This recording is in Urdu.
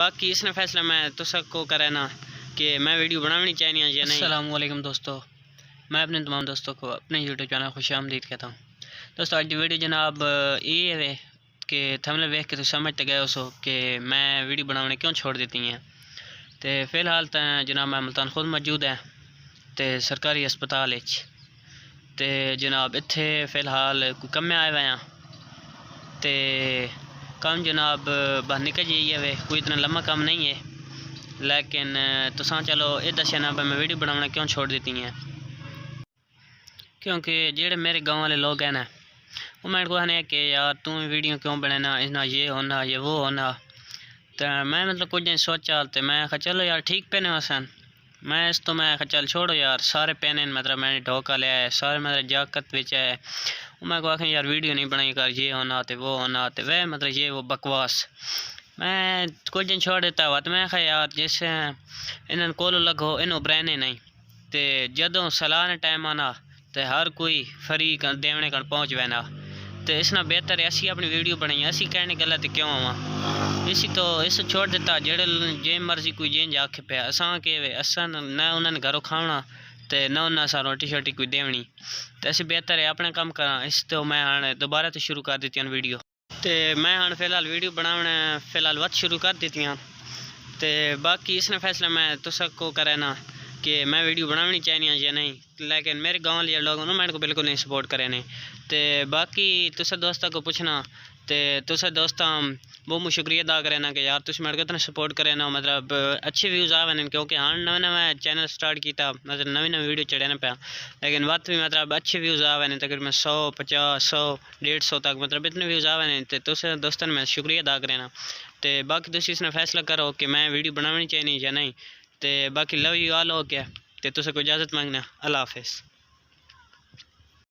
باقی اس نے فیصلہ میں تو سب کو کرنا کہ میں ویڈیو بنانی چاہیے یا نہیں۔ السلام علیکم دوستو، میں اپنے تمام دوستوں کو اپنے یوٹیوب چینل خوش آمدید کہتا ہوں۔ دوستو آج دی ویڈیو جناب یہ ہے کہ تھمبنیل ویکھ کے تو سمجھتے گئے ہو کہ میں ویڈیو بنانے کیوں چھوڑ دیتی ہیں۔ تو فی الحال تو جناب میں ملتان خود موجود ہے تے سرکاری ہسپتال تے جناب اتھے فی الحال کوئی کم آئے ہوئے ہیں تے کام جناب باہر نکل جائیے ہوئے، کوئی اتنا لمبا کام نہیں ہے، لیکن تساں چلو یہ دسنا میں ویڈیو بنانا کیوں چھوڑ دیتی ہیں، کیونکہ جڑے میرے گاؤں والے لوگ ہیں نا وہ میرے کو کہنے کہ یار تم ویڈیو کیوں بنانا، اتنا یہ ہونا یہ وہ ہونا۔ تو میں مطلب کچھ نہیں سوچا تو میں کہا چلو یار ٹھیک پہنے وسن، میں اس تو میں کہا چل چھوڑو یار سارے پہنے، مطلب میں نے ڈھوکا لیا ہے سارے مطلب جاکت بچ ہے، میں کو یار ویڈیو نہیں بنائی کر، یہ ہونا تو وہ ہونا تو وہ مطلب یہ وہ بکواس، میں کچھ دن چھوڑ دیتا ہوا۔ تو میں کہا یار جیسے انہوں کولو لگو انہوں برہنے نہیں، تو جدوں سلانے ٹائم آنا تو ہر کوئی فریق دیونے کر پہنچ وینا، تو اس نے بہتر ہے اسی اپنی ویڈیو بنائی، اسی کہنے غلط کیوں ہوا، اسی تو اس چھوڑ دیتا جڑے جی مرضی کوئی جین جا کے پیا، اساں کہ اساں نہ انہوں نے گھروں کھانا تو نہ انہوں نے روٹی شوٹی کوئی دیونی، تو اسی بہتر ہے اپنا کام کرا۔ اس تو میں ہاں دوبارہ تو شروع کر دیتی ہوں ویڈیو، تو میں ہاں فی الحال ویڈیو بنانا فی الحال وقت شروع کر دیتی ہوں، تو باقی اس نے فیصلہ میں تو سب کو کرنا کہ میں ویڈیو بنانی چاہیے یا نہیں، لیکن میرے گاؤں والے لوگ انہوں میرے کو بالکل نہیں سپورٹ کرے نہیں۔ تو باقی تسا دوستوں کو پوچھنا تو تسا دوستاں بہت شکریہ ادا کرنا کہ یار تس میرے کو اتنا سپورٹ کرے نا، مطلب اچھے ویوز آئے کیونکہ ہاں نویں چینل سٹارٹ کیتا، مطلب نویں ویڈیو چڑھے نہ پیا، لیکن وقت بھی مطلب اچھے ویوز آئے تقریباً 100 50 100 150 تک مطلب اتنے ویوز آئے تو تسا دوستوں میں شکریہ ادا کرنا۔ تو باقی تسی اس نے فیصلہ کرو کہ میں ویڈیو بنانی چاہیے یا نہیں، تو باقی لو یو آل ہو گیا، تو تسا کو اجازت مانگنا، اللہ حافظ۔